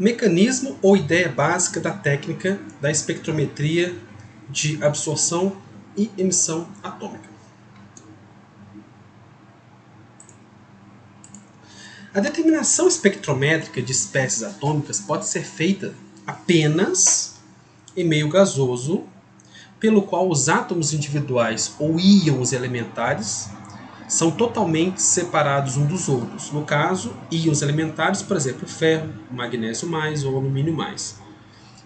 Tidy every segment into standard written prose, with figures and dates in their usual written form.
Mecanismo ou ideia básica da técnica da espectrometria de absorção e emissão atômica. A determinação espectrométrica de espécies atômicas pode ser feita apenas em meio gasoso, pelo qual os átomos individuais ou íons elementares são totalmente separados uns dos outros. No caso, íons elementares, por exemplo, ferro, magnésio mais ou alumínio mais.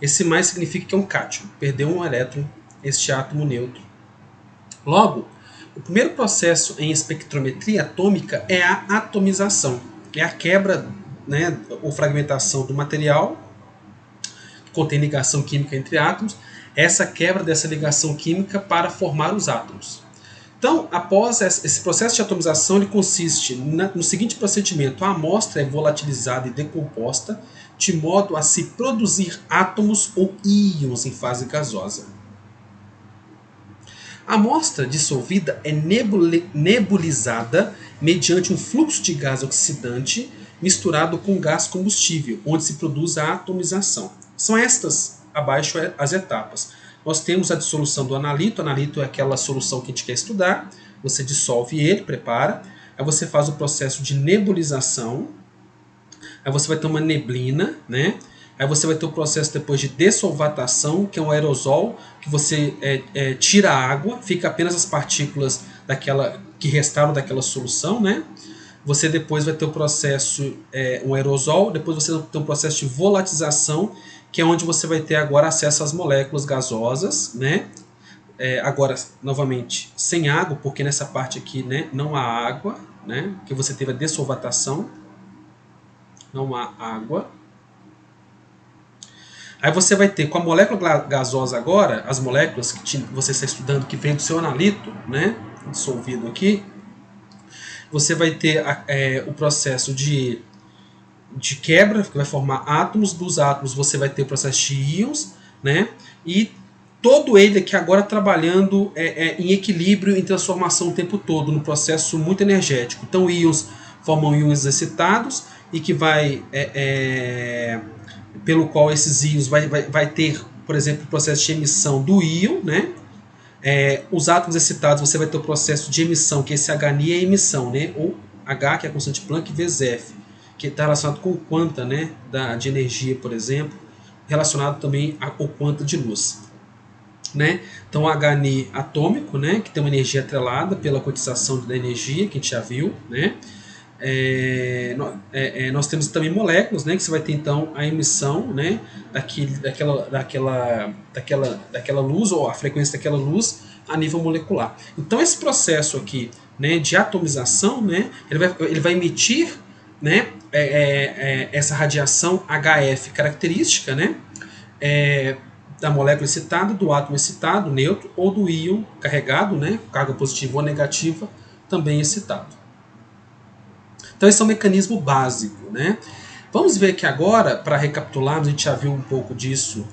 Esse mais significa que é um cátion, perdeu um elétron, este átomo neutro. Logo, o primeiro processo em espectrometria atômica é a atomização. É a quebra, né, ou fragmentação do material, que contém ligação química entre átomos, essa quebra dessa ligação química para formar os átomos. Então, após esse processo de atomização, ele consiste no seguinte procedimento: a amostra é volatilizada e decomposta de modo a se produzir átomos ou íons em fase gasosa. A amostra dissolvida é nebulizada mediante um fluxo de gás oxidante misturado com gás combustível, onde se produz a atomização. São estas abaixo as etapas. Nós temos a dissolução do analito. O analito é aquela solução que a gente quer estudar. Você dissolve ele, prepara. Aí você faz o processo de nebulização. Aí você vai ter uma neblina, né? Aí você vai ter o processo depois de dessolvatação, que é um aerosol, que você tira a água, fica apenas as partículas que restaram daquela solução, né? Você depois vai ter o processo, um aerosol, depois você vai ter um processo de volatização, que é onde você vai ter agora acesso às moléculas gasosas, né? Agora, novamente, sem água, porque nessa parte aqui, né, não há água, né? Que você teve a dessolvatação, não há água. Aí você vai ter com a molécula gasosa agora, as moléculas que você está estudando que vem do seu analito, né, dissolvido aqui, você vai ter o processo de quebra, que vai formar átomos. Dos átomos você vai ter o processo de íons, né, e todo ele aqui agora trabalhando em equilíbrio, em transformação o tempo todo, num processo muito energético. Então íons formam íons excitados e que vai... pelo qual esses íons vai ter, por exemplo, o processo de emissão do íon, né? Os átomos excitados você vai ter o processo de emissão, que esse Hni é emissão, né? Ou H, que é a constante Planck, vezes F, que está relacionado com o quanta, né, de energia, por exemplo, relacionado também ao quanta de luz, né? Então o Hni atômico, né, que tem uma energia atrelada pela quantização da energia, que a gente já viu, né? Nós temos também moléculas, né, que você vai ter então a emissão, né, daquela luz, ou a frequência daquela luz a nível molecular. Então esse processo aqui, né, de atomização, né, ele vai emitir, né, essa radiação HF característica, né, da molécula excitada, do átomo excitado, neutro, ou do íon carregado, né, carga positiva ou negativa, também excitado. Então esse é um mecanismo básico, né? Vamos ver aqui agora, para recapitularmos, a gente já viu um pouco disso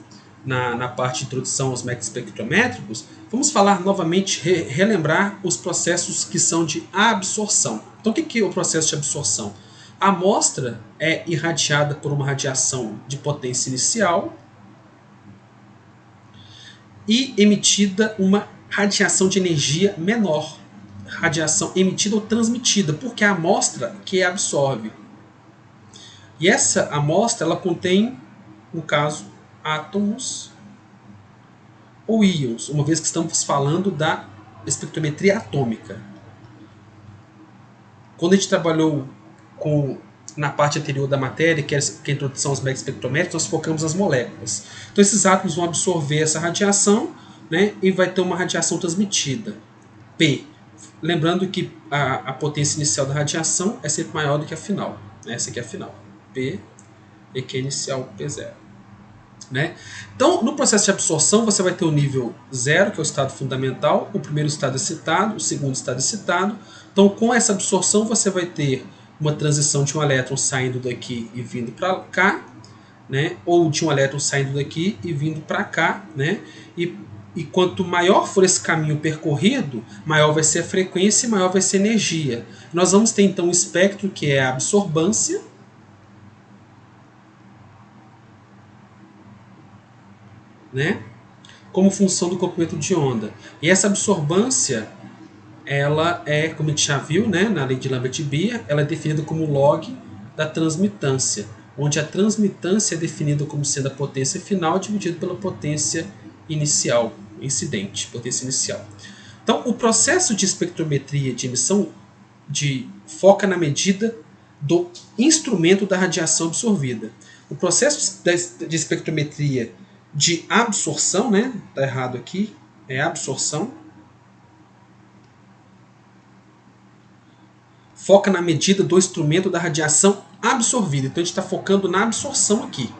na parte de introdução aos métodos espectrométricos. Vamos falar novamente, relembrar os processos que são de absorção. Então o que é o processo de absorção? A amostra é irradiada por uma radiação de potência inicial e emitida uma radiação de energia menor. Radiação emitida ou transmitida, porque é a amostra que absorve. E essa amostra ela contém, no caso, átomos ou íons, uma vez que estamos falando da espectrometria atômica. Quando a gente trabalhou na parte anterior da matéria, que é a introdução aos métodos espectrométricos, nós focamos nas moléculas. Então esses átomos vão absorver essa radiação, né, e vai ter uma radiação transmitida, P. Lembrando que a potência inicial da radiação é sempre maior do que a final. Essa aqui é a final. P e Q inicial P0. Né? Então, no processo de absorção, você vai ter o nível 0, que é o estado fundamental, o primeiro estado excitado, o segundo estado excitado. Então, com essa absorção, você vai ter uma transição de um elétron saindo daqui e vindo para cá, né? Ou de um elétron saindo daqui e vindo para cá, né? E quanto maior for esse caminho percorrido, maior vai ser a frequência e maior vai ser a energia. Nós vamos ter então um espectro que é a absorbância, né, como função do comprimento de onda. E essa absorbância, ela é, como a gente já viu, né, na lei de Lambert-Beer, ela é definida como log da transmitância, onde a transmitância é definida como sendo a potência final dividido pela potência inicial, incidente, potência inicial. Então, o processo de espectrometria de emissão foca na medida do instrumento da radiação absorvida. O processo de espectrometria de absorção, né, tá errado aqui, é absorção, foca na medida do instrumento da radiação absorvida. Então a gente está focando na absorção aqui,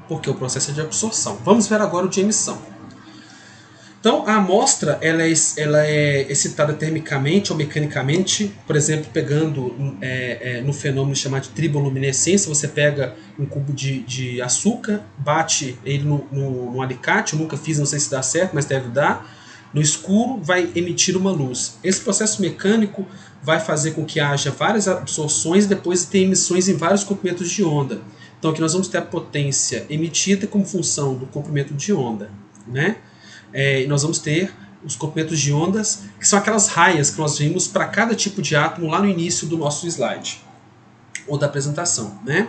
porque o processo é de absorção. Vamos ver agora o de emissão. Então a amostra ela é excitada termicamente ou mecanicamente, por exemplo, pegando no fenômeno chamado de triboluminescência. Você pega um cubo de açúcar, bate ele no alicate, eu nunca fiz, não sei se dá certo, mas deve dar. No escuro vai emitir uma luz. Esse processo mecânico vai fazer com que haja várias absorções e depois tem emissões em vários comprimentos de onda. Então aqui nós vamos ter a potência emitida como função do comprimento de onda, né? E nós vamos ter os comprimentos de ondas, que são aquelas raias que nós vimos para cada tipo de átomo lá no início do nosso slide, ou da apresentação, né?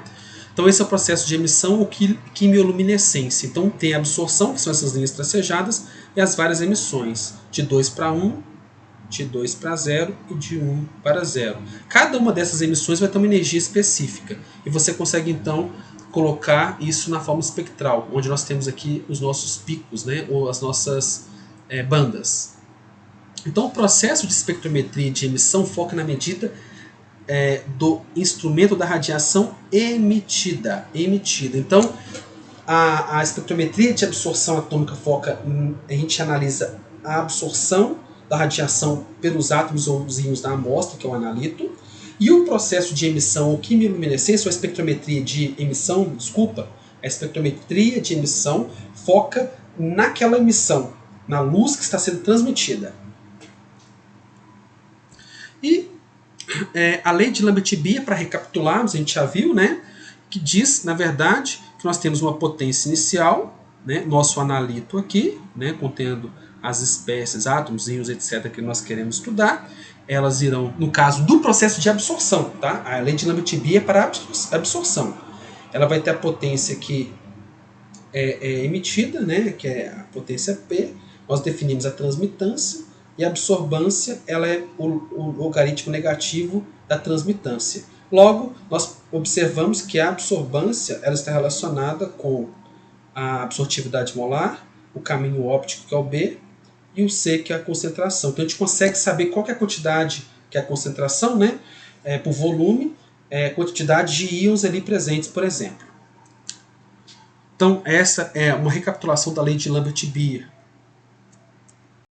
Então esse é o processo de emissão ou quimioluminescência. Então tem a absorção, que são essas linhas tracejadas, e as várias emissões, de 2 para 1, de 2 para 0 e de 1 para 0. Cada uma dessas emissões vai ter uma energia específica, e você consegue então colocar isso na forma espectral, onde nós temos aqui os nossos picos, né, ou as nossas bandas. Então o processo de espectrometria de emissão foca na medida do instrumento da radiação emitida. Então a espectrometria de absorção atômica foca a gente analisa a absorção da radiação pelos átomos ou os íons da amostra, que é o analito. E o processo de emissão ou quimioluminescência, ou a espectrometria de emissão, a espectrometria de emissão foca naquela emissão, na luz que está sendo transmitida. E a lei de Lambert-Beer, para recapitularmos, a gente já viu, né, que diz, na verdade, que nós temos uma potência inicial, né, nosso analito aqui, né, contendo as espécies, átomos, íons, etc., que nós queremos estudar. Elas irão, no caso do processo de absorção, tá? A lei de Lambert-Beer é para absorção. Ela vai ter a potência que é emitida, né, que é a potência P. Nós definimos a transmitância, e a absorbância ela é o logaritmo negativo da transmitância. Logo, nós observamos que a absorbância ela está relacionada com a absortividade molar, o caminho óptico, que é o B, e o C, que é a concentração. Então a gente consegue saber qual que é a quantidade, que é a concentração, né, por volume, quantidade de íons ali presentes, por exemplo. Então essa é uma recapitulação da lei de Lambert-Beer